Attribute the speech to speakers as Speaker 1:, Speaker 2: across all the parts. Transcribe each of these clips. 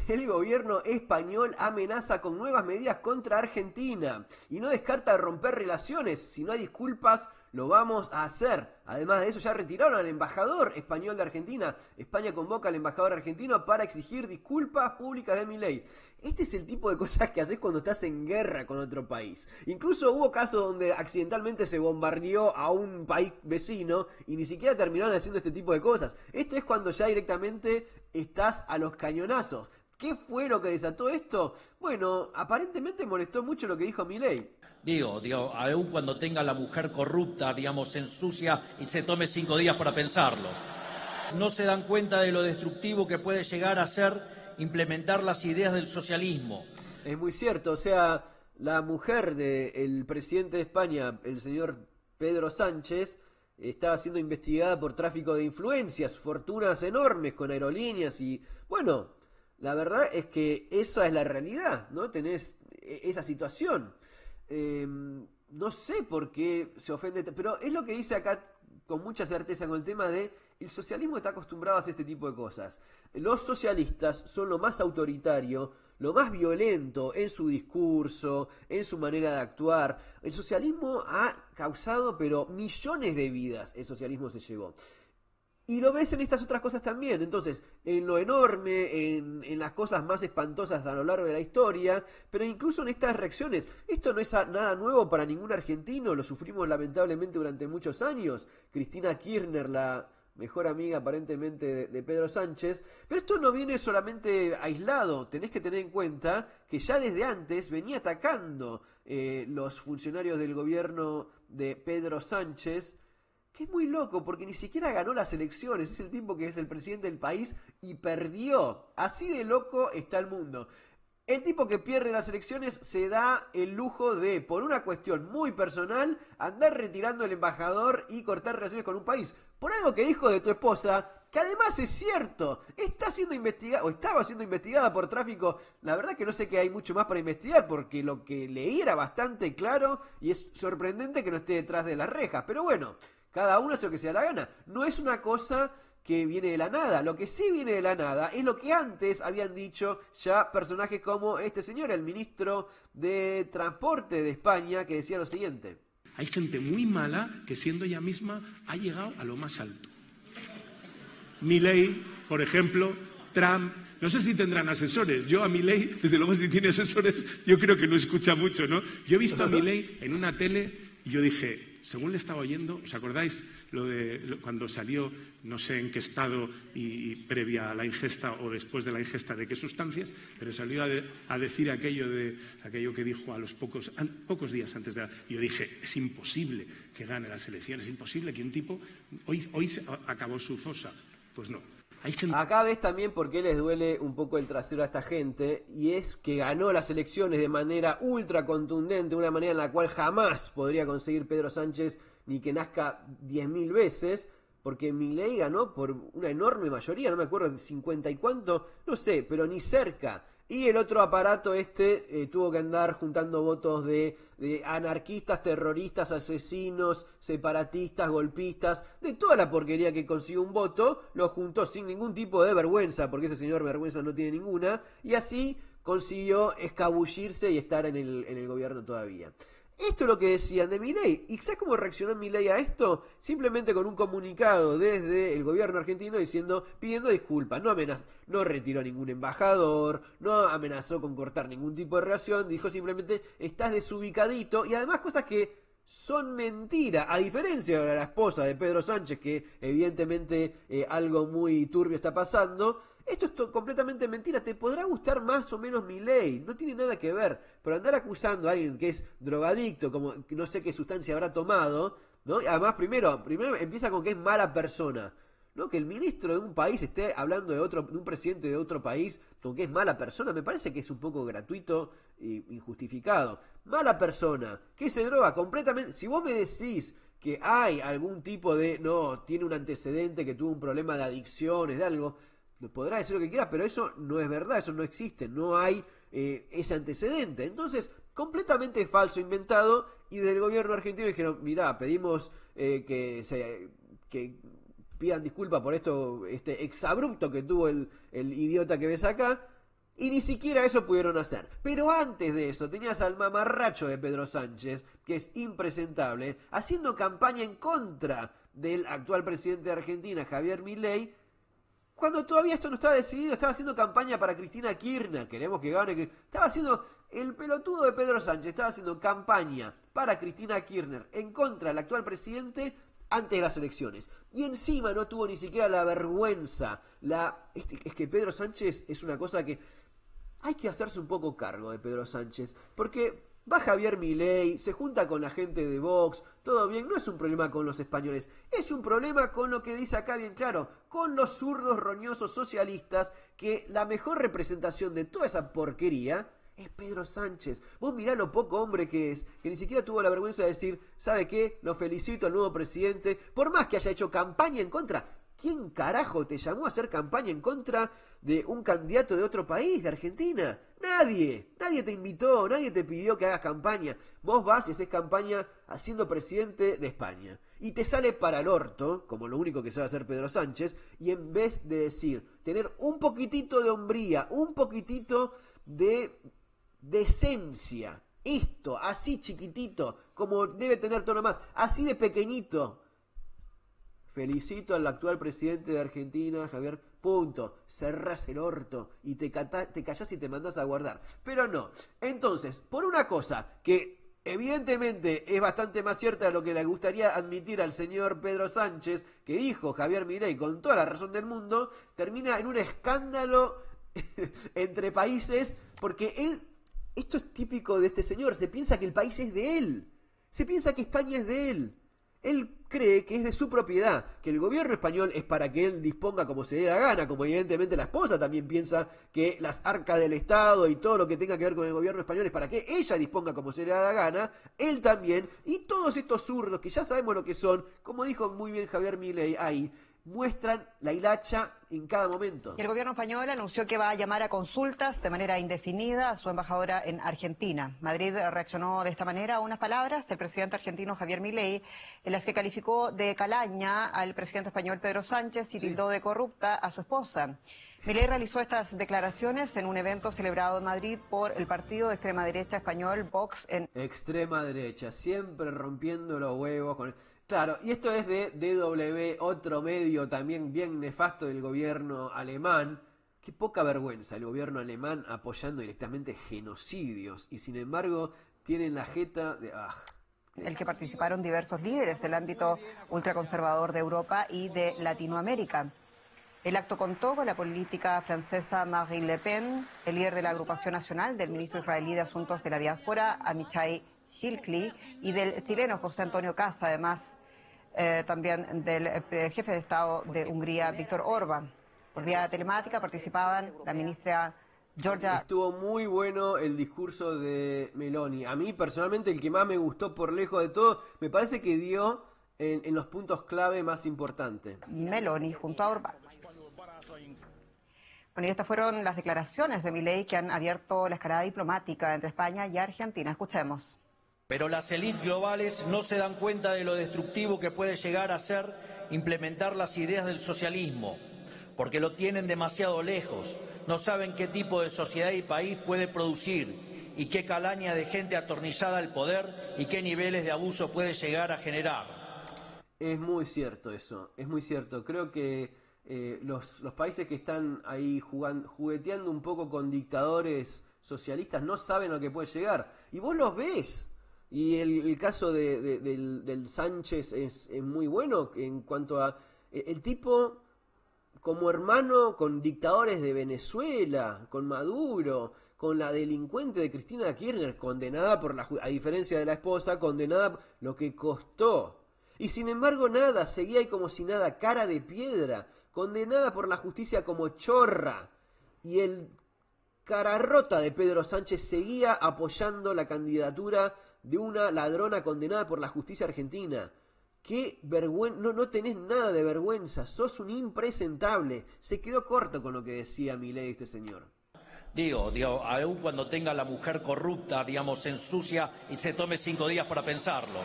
Speaker 1: El gobierno español amenaza con nuevas medidas contra Argentina y no descarta romper relaciones. Si no hay disculpas, lo vamos a hacer. Además de eso, ya retiraron al embajador español de Argentina. España convoca al embajador argentino para exigir disculpas públicas de Milei. Este es el tipo de cosas que haces cuando estás en guerra con otro país. Incluso hubo casos donde accidentalmente se bombardeó a un país vecino y ni siquiera terminaron haciendo este tipo de cosas. Esto es cuando ya directamente estás a los cañonazos. ¿Qué fue lo que desató esto? Bueno, aparentemente molestó mucho lo que dijo Milei.
Speaker 2: Digo, aun cuando tenga la mujer corrupta, digamos, se ensucia y se tome 5 días para pensarlo. No se dan cuenta de lo destructivo que puede llegar a ser implementar las ideas del socialismo.
Speaker 1: Es muy cierto, o sea, la mujer del presidente de España, el señor Pedro Sánchez, estaba siendo investigada por tráfico de influencias, fortunas enormes con aerolíneas y, bueno, la verdad es que esa es la realidad, ¿no? Tenés esa situación. No sé por qué se ofende, pero es lo que dice acá con mucha certeza con el tema de el socialismo está acostumbrado a hacer este tipo de cosas. Los socialistas son lo más autoritario, lo más violento en su discurso, en su manera de actuar. El socialismo ha causado, pero millones de vidas el socialismo se llevó. Y lo ves en estas otras cosas también. Entonces, en lo enorme, en las cosas más espantosas a lo largo de la historia, pero incluso en estas reacciones. Esto no es nada nuevo para ningún argentino, lo sufrimos lamentablemente durante muchos años. Cristina Kirchner, la mejor amiga aparentemente de Pedro Sánchez, pero esto no viene solamente aislado, tenés que tener en cuenta que ya desde antes venía atacando los funcionarios del gobierno de Pedro Sánchez, que es muy loco porque ni siquiera ganó las elecciones, es el tipo que es el presidente del país y perdió. Así de loco está el mundo. El tipo que pierde las elecciones se da el lujo de, por una cuestión muy personal, andar retirando el embajador y cortar relaciones con un país. Por algo que dijo de tu esposa, que además es cierto, está siendo investigada, o estaba siendo investigada por tráfico. La verdad que no sé que hay mucho más para investigar, porque lo que leí era bastante claro y es sorprendente que no esté detrás de las rejas. Pero bueno, cada uno hace lo que se da la gana. No es una cosa que viene de la nada. Lo que sí viene de la nada es lo que antes habían dicho ya personajes como este señor, el ministro de Transporte de España, que decía lo siguiente.
Speaker 3: Hay gente muy mala que siendo ella misma ha llegado a lo más alto. Milei, por ejemplo, Trump. No sé si tendrán asesores. Yo a Milei, desde luego si tiene asesores, yo creo que no escucha mucho, ¿no? Yo he visto a Milei en una tele y yo dije, según le estaba oyendo, ¿os acordáis cuando salió, no sé en qué estado y previa a la ingesta o después de la ingesta de qué sustancias, pero salió a decir aquello que dijo a los pocos días antes de y yo dije, es imposible que gane las elecciones, es imposible que un tipo hoy acabó su fosa. Pues no.
Speaker 1: Acá ves también por qué les duele un poco el trasero a esta gente, y es que ganó las elecciones de manera ultra contundente, una manera en la cual jamás podría conseguir Pedro Sánchez ni que nazca 10.000 veces, porque Milei ganó por una enorme mayoría, no me acuerdo, 50 y cuánto, no sé, pero ni cerca. Y el otro aparato tuvo que andar juntando votos de anarquistas, terroristas, asesinos, separatistas, golpistas, de toda la porquería que consiguió un voto, lo juntó sin ningún tipo de vergüenza, porque ese señor vergüenza no tiene ninguna, y así consiguió escabullirse y estar en el gobierno todavía. Esto es lo que decían de Milei. ¿Y sabes cómo reaccionó Milei a esto? Simplemente con un comunicado desde el gobierno argentino pidiendo disculpas. No retiró a ningún embajador, no amenazó con cortar ningún tipo de relación. Dijo simplemente, estás desubicadito. Y además cosas que son mentira. A diferencia de la esposa de Pedro Sánchez, que evidentemente algo muy turbio está pasando. Esto es completamente mentira. Te podrá gustar más o menos Milei, no tiene nada que ver. Pero andar acusando a alguien que es drogadicto, como que no sé qué sustancia habrá tomado, ¿no? Y además, primero empieza con que es mala persona, ¿no? Que el ministro de un país esté hablando de un presidente de otro país con que es mala persona, me parece que es un poco gratuito e injustificado. Mala persona, que se droga completamente. Si vos me decís que hay algún tipo tiene un antecedente, que tuvo un problema de adicciones, de algo, podrá decir lo que quiera, pero eso no es verdad, eso no existe, no hay ese antecedente. Entonces, completamente falso, inventado, y del gobierno argentino dijeron, mirá, pedimos que pidan disculpas por esto, este exabrupto que tuvo el idiota que ves acá, Y ni siquiera eso pudieron hacer. Pero antes de eso tenías al mamarracho de Pedro Sánchez, que es impresentable, haciendo campaña en contra del actual presidente de Argentina, Javier Milei, cuando todavía esto no estaba decidido. Estaba haciendo campaña para Cristina Kirchner, queremos que gane, estaba haciendo, el pelotudo de Pedro Sánchez estaba haciendo campaña para Cristina Kirchner en contra del actual presidente antes de las elecciones. Y encima no tuvo ni siquiera la vergüenza, es que Pedro Sánchez es una cosa que hay que hacerse un poco cargo de Pedro Sánchez, porque va Javier Milei, se junta con la gente de Vox, todo bien, no es un problema con los españoles, es un problema con lo que dice acá bien claro, con los zurdos roñosos socialistas, que la mejor representación de toda esa porquería es Pedro Sánchez. Vos mirá lo poco hombre que es, que ni siquiera tuvo la vergüenza de decir, ¿sabe qué? Lo felicito al nuevo presidente, por más que haya hecho campaña en contra. ¿Quién carajo te llamó a hacer campaña en contra de un candidato de otro país, de Argentina? Nadie te invitó, nadie te pidió que hagas campaña. Vos vas y haces campaña haciendo presidente de España. Y te sale para el orto, como lo único que sabe hacer Pedro Sánchez, y en vez de decir, tener un poquitito de hombría, un poquitito de decencia, esto, así chiquitito, como debe tener todo lo más, así de pequeñito. Felicito al actual presidente de Argentina, Javier. Punto. Cerrás el orto y te callás y te mandás a guardar. Pero no. Entonces, por una cosa que evidentemente es bastante más cierta de lo que le gustaría admitir al señor Pedro Sánchez, que dijo Javier Milei con toda la razón del mundo, termina en un escándalo entre países, porque esto es típico de este señor, se piensa que el país es de él, se piensa que España es de él. Él cree que es de su propiedad, que el gobierno español es para que él disponga como se dé la gana, como evidentemente la esposa también piensa que las arcas del Estado y todo lo que tenga que ver con el gobierno español es para que ella disponga como se le da la gana, él también, y todos estos zurdos que ya sabemos lo que son, como dijo muy bien Javier Milei ahí, muestran la hilacha en cada momento.
Speaker 4: El gobierno español anunció que va a llamar a consultas de manera indefinida a su embajadora en Argentina. Madrid reaccionó de esta manera a unas palabras del presidente argentino Javier Milei, en las que calificó de calaña al presidente español Pedro Sánchez y tildó de corrupta a su esposa. Milei realizó estas declaraciones en un evento celebrado en Madrid por el partido de extrema derecha español Vox.
Speaker 1: Extrema derecha, siempre rompiendo los huevos con... Claro, y esto es de DW, otro medio también bien nefasto del gobierno alemán. Qué poca vergüenza el gobierno alemán apoyando directamente genocidios. Y sin embargo tienen la jeta de...
Speaker 4: el que participaron diversos líderes del ámbito ultraconservador de Europa y de Latinoamérica. El acto contó con la política francesa Marine Le Pen, el líder de la agrupación nacional del ministro israelí de Asuntos de la Diáspora, Amichai Shilkli, y del chileno José Antonio Kast, además también del jefe de Estado de Hungría, Víctor Orbán. Por vía telemática participaban la ministra Georgia.
Speaker 1: Estuvo muy bueno el discurso de Meloni. A mí personalmente el que más me gustó por lejos de todo, me parece que dio en los puntos clave más importantes.
Speaker 4: Meloni junto a Orbán. Bueno, y estas fueron las declaraciones de Milei que han abierto la escalada diplomática entre España y Argentina. Escuchemos.
Speaker 2: Pero las élites globales no se dan cuenta de lo destructivo que puede llegar a ser implementar las ideas del socialismo, porque lo tienen demasiado lejos, no saben qué tipo de sociedad y país puede producir y qué calaña de gente atornillada al poder y qué niveles de abuso puede llegar a generar.
Speaker 1: Es muy cierto eso, es muy cierto. Creo que los países que están ahí jugueteando un poco con dictadores socialistas no saben a lo que puede llegar. Y vos los ves. Y el caso del Sánchez es muy bueno en cuanto a... el tipo como hermano con dictadores de Venezuela, con Maduro, con la delincuente de Cristina Kirchner, condenada por a diferencia de la esposa, condenada lo que costó. Y sin embargo nada, seguía ahí como si nada, cara de piedra, condenada por la justicia como chorra. Y el cara rota de Pedro Sánchez seguía apoyando la candidatura de una ladrona condenada por la justicia argentina. Qué vergüenza, no tenés nada de vergüenza, sos un impresentable. Se quedó corto con lo que decía Milei este señor.
Speaker 2: Digo, aún cuando tenga la mujer corrupta, digamos, se ensucia y se tome 5 días para pensarlo.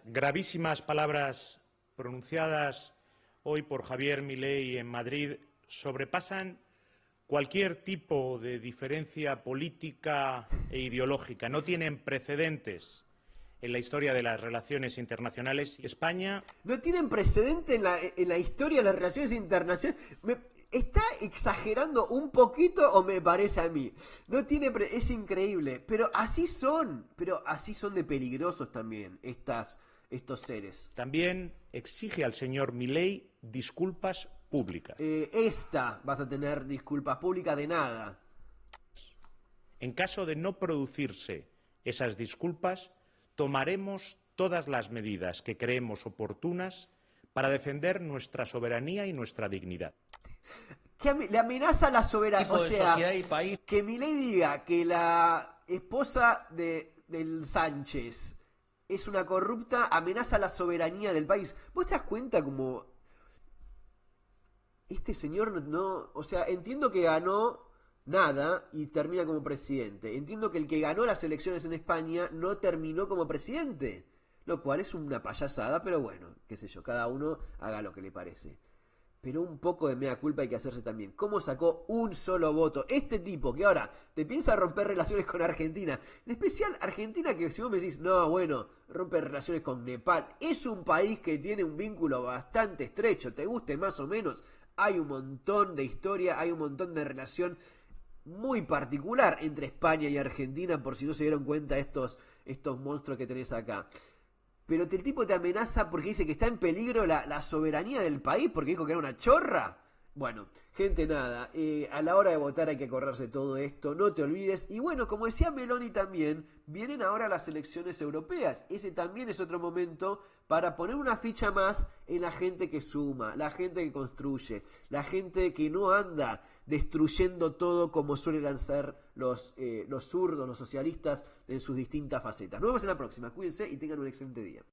Speaker 5: Gravísimas palabras pronunciadas hoy por Javier Milei en Madrid sobrepasan Cualquier tipo de diferencia política e ideológica no tienen precedentes en la historia de las relaciones internacionales. España
Speaker 1: No tienen precedente en la historia de las relaciones internacionales. ¿Está exagerando un poquito o me parece a mí? No tiene es increíble, pero así son de peligrosos también estos seres.
Speaker 5: también exige al señor Milei disculpas públicas.
Speaker 1: Vas a tener disculpas públicas de nada.
Speaker 5: En caso de no producirse esas disculpas, tomaremos todas las medidas que creemos oportunas para defender nuestra soberanía y nuestra dignidad.
Speaker 1: Le amenaza la soberanía.
Speaker 2: Tipo
Speaker 1: O
Speaker 2: de
Speaker 1: sea,
Speaker 2: sociedad y país.
Speaker 1: que Milei diga que la esposa del Sánchez es una corrupta, amenaza la soberanía del país. ¿Vos te das cuenta como este señor no, o sea, entiendo que ganó nada y termina como presidente. Entiendo que el que ganó las elecciones en España no terminó como presidente, lo cual es una payasada, pero bueno, qué sé yo, cada uno haga lo que le parece. Pero un poco de mea culpa hay que hacerse también. ¿Cómo sacó un solo voto? Este tipo que ahora te piensa romper relaciones con Argentina. En especial Argentina, que si vos me decís, no, bueno, rompe relaciones con Nepal. Es un país que tiene un vínculo bastante estrecho. Te guste más o menos. Hay un montón de historia, hay un montón de relación muy particular entre España y Argentina, por si no se dieron cuenta estos monstruos que tenés acá. Pero el tipo te amenaza porque dice que está en peligro la soberanía del país, porque dijo que era una chorra. Bueno, gente, nada, a la hora de votar hay que acordarse de todo esto, no te olvides. Y bueno, como decía Meloni también, vienen ahora las elecciones europeas. Ese también es otro momento para poner una ficha más en la gente que suma, la gente que construye, la gente que no anda destruyendo todo como suelen hacer los zurdos, los socialistas en sus distintas facetas. Nos vemos en la próxima, cuídense y tengan un excelente día.